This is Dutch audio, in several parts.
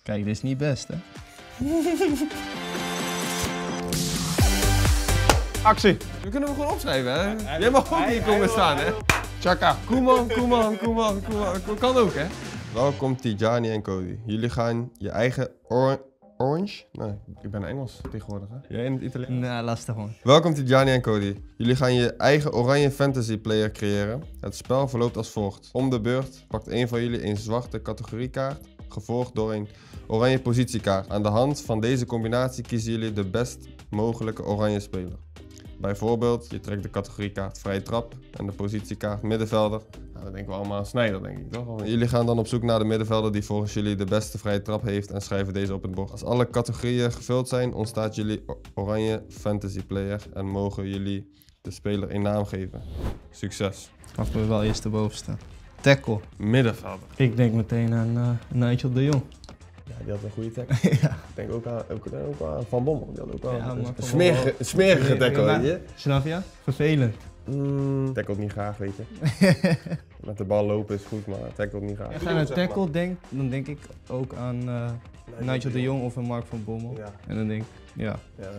Kijk, dit is niet best, hè? Actie. We kunnen hem gewoon opschrijven, hè? Jij mag ook hier komen staan, hè? Chaka. Koeman. Kan ook, hè? Welkom Tijani en Cody. Jullie gaan je eigen Orange? Nee, ik ben Engels tegenwoordig, hè? Jij in het Italiaans? Nou, lastig man. Welkom Tijani en Cody. Jullie gaan je eigen oranje fantasy player creëren. Het spel verloopt als volgt. Om de beurt pakt een van jullie een zwarte categoriekaart, gevolgd door een oranje positiekaart. Aan de hand van deze combinatie kiezen jullie de best mogelijke oranje speler. Bijvoorbeeld, je trekt de categoriekaart vrije trap en de positiekaart middenvelder. Nou, dan denken we allemaal aan Sneijder, denk ik, toch? Jullie gaan dan op zoek naar de middenvelder die volgens jullie de beste vrije trap heeft en schrijven deze op het bord. Als alle categorieën gevuld zijn, ontstaat jullie oranje fantasy player en mogen jullie de speler een naam geven. Succes. Pakken we wel eerst de bovenste. Tackle. Middenvelder. Ik denk meteen aan Nigel de Jong. Ja, die had een goede tackle. Ja. Ik denk ook aan Van Bommel. Die had ook wel Ja, een maar Van smerige Bommel- tackle, Ja, weet je? Snap je? Vervelend. Tackle niet graag, weet je. Met de bal lopen is goed, maar tackle niet graag. Als je aan een tackle denkt, dan denk ik ook aan Nigel de Jong of een Mark van Bommel. Ja. En dan denk ik, ja.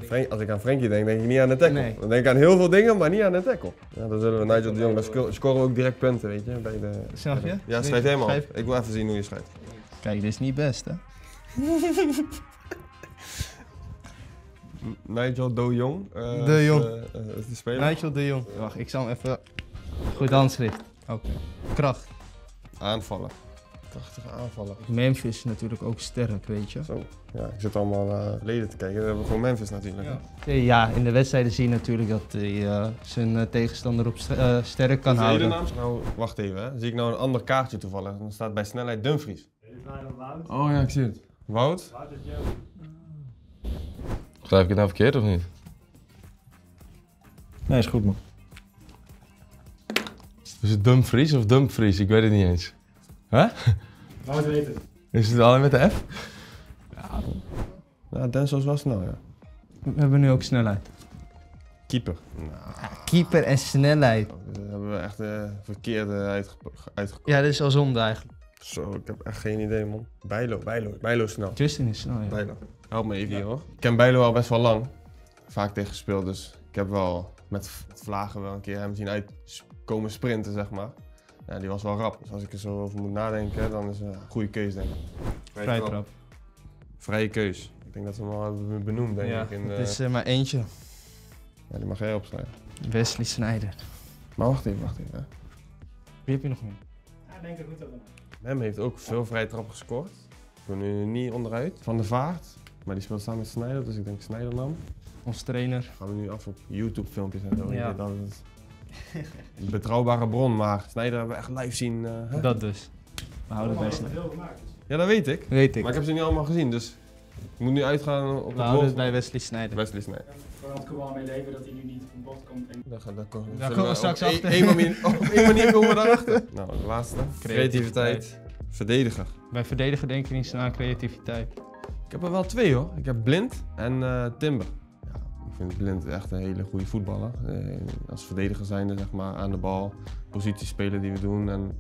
Ja, als ik aan Frenkie denk, denk ik niet aan de tackle. Nee. Dan denk ik aan heel veel dingen, maar niet aan de tackle. Ja, dan zullen we Nigel de Jong, dan scoren we ook direct punten, weet je. Bij de, Snap je? Ja, schrijf helemaal op. Schrijf. Ik wil even zien hoe je schrijft. Kijk, dit is niet best, hè? Nigel de Jong. De Jong. Is de speler. Nigel de Jong. Wacht, ik zal hem even... Goed handschrift. Oké. Kracht. Aanvallen. Krachtige aanvallen. Memphis is natuurlijk ook sterk, weet je. Zo. Ja, ik zit allemaal leden te kijken. We hebben gewoon Memphis natuurlijk. hè. Ja, in de wedstrijden zie je natuurlijk dat hij zijn tegenstander op sterk kan houden. Nou, wacht even, hè. Zie ik nou een ander kaartje toevallig? Dan staat bij snelheid Dumfries. Oh ja, ik zie het. Wout? Schrijf ik het nou verkeerd of niet? Nee, is goed man. Is het Dumfries of Dumfries? Ik weet het niet eens. Huh? Wout weet het. Is het alleen met de F? Ja, Denzel was snel, ja. We hebben nu ook snelheid. Keeper. Keeper en snelheid. Dat hebben we echt verkeerde uitgekomen. Ja, dit is al zonde eigenlijk. Zo, ik heb echt geen idee, man. Bijlo is snel. Justin is snel, ja. Bijlo. Help me even hier, hoor. Ik ken Bijlo al best wel lang. Vaak tegen gespeeld, dus ik heb wel met Vlagen wel een keer hem zien uitkomen sprinten, zeg maar. Ja, die was wel rap. Dus als ik er zo over moet nadenken, dan is het een goede keus, denk ik. Vrije trap. Vrije keus. Ik denk dat we hem al hebben benoemd, denk Ja, ik. In, het is maar eentje. Ja, die mag jij opschrijven. Wesley Sneijder. Maar wacht even, hè. Wie heb je nog meer? Ja, denk er goed over. Mem heeft ook veel vrije trappen gescoord. Ik ben nu niet onderuit. Van der Vaart. Maar die speelt samen met Sneijder, dus ik denk Sneijder nam. Ons trainer. Gaan we nu af op YouTube filmpjes en zo. Ja. Dat is een betrouwbare bron, maar Sneijder hebben we echt live zien. Hè? Dat dus. We houden bij Sneijder. Heel gemaakt. Ja, dat weet ik. Weet ik. Maar ik heb ze niet allemaal gezien, dus ik moet nu uitgaan op We de houden rol het bij Wesley Sneijder. Wesley Sneijder. Vooral het wel mee leven dat hij nu niet van bod komt. En Daar komen we straks achter. Op één manier komen we daarachter. Nou, de laatste. Creativiteit. Verdediger. Bij verdediger denken we niet snel aan creativiteit. Ik heb er wel twee, hoor. Ik heb Blind en Timber. Ja, ik vind Blind echt een hele goede voetballer. Als verdediger zijnde, zeg maar, aan de bal. Positiespelen die we doen en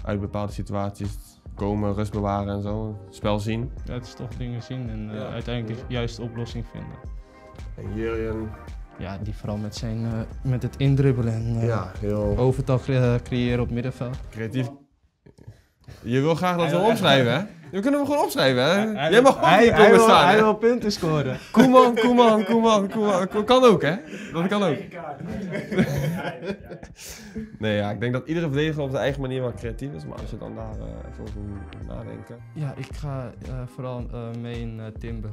uit bepaalde situaties komen, rust bewaren en zo. Spel zien. Ja, het is toch dingen zien en Ja. uiteindelijk de juiste oplossing vinden. En Jurjen, Ja, die vooral met het indribbelen en ja, heel overtal creëren op middenveld. creatief. Je wil graag dat we hem opschrijven, hè? We kunnen hem gewoon opschrijven, hè? Jij mag ook Hij hier komen staan, hij hè? wil punten scoren. Koeman. Kan ook, hè? Dat kan ook. Nee, ja, ik denk dat iedere verdediger op zijn eigen manier wel creatief is, maar als je dan daar even over moet nadenken. Ja, ik ga vooral mee in Timber.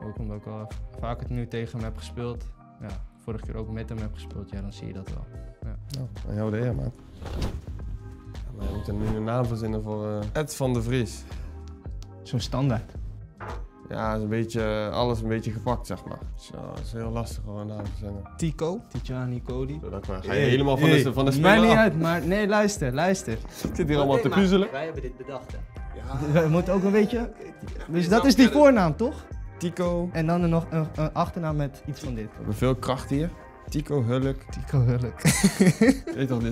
Ook omdat ik al vaker nu tegen hem heb gespeeld. Ja, vorige keer ook met hem heb gespeeld, ja, dan zie je dat wel. Ja. Nou, aan jou de eer, man. Ja, maar we moeten nu een naam verzinnen voor Ed van de Vries. Zo'n standaard. Ja, is een beetje, alles een beetje gepakt, zeg maar. Dus, ja, het is heel lastig om een naam te verzinnen. Tico, Tijani Cody. Zodat ga je helemaal van de speler Maakt niet af. uit, maar nee, luister. Ik zit hier allemaal te puzzelen. Wij hebben dit bedacht, hè? We moeten ook een beetje... Dus dat is die voornaam, toch? Tico. En dan er nog een achternaam met iets van dit. We hebben veel kracht hier. Tico Hulk. Tico Hulk. Weet toch,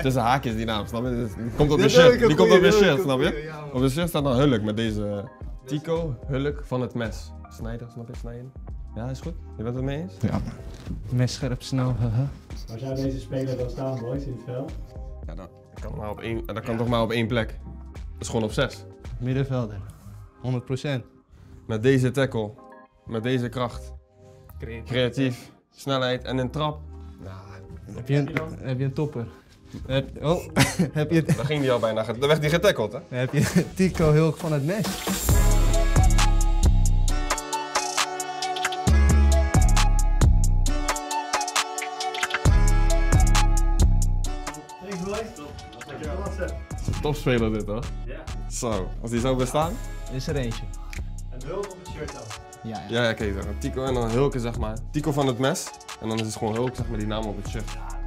tussen haakjes die naam, snap je? Die komt op je shirt, snap je? Op je shirt staat dan Hulk met deze Tico Hulk van het mes. Snijder, snap je? Snijden? Ja, is goed. Je bent het mee eens? Ja. Mes scherp snel, haha. Waar zou deze speler dan staan, boys, in het veld? Ja, dat kan toch maar op één plek. Dat is gewoon op 6. Middenvelder. 100%. Met deze tackle, met deze kracht, creatief, snelheid en een trap. Heb je een topper? Heb je Daar ging die al bijna, daar werd die getackeld, hè? heb je Tico Hulk van het mes? Thanks, boys. Top. Dankjewel. Topspeler dit, hoor. Ja. Zo, als die zou bestaan. Is er eentje. En hulp op het shirt dan. Ja. Ja, oké, zo. Tico en dan Hulk, zeg maar. Tico van het mes. En dan is het gewoon Hulk, zeg maar, die naam op het shirt. Ja,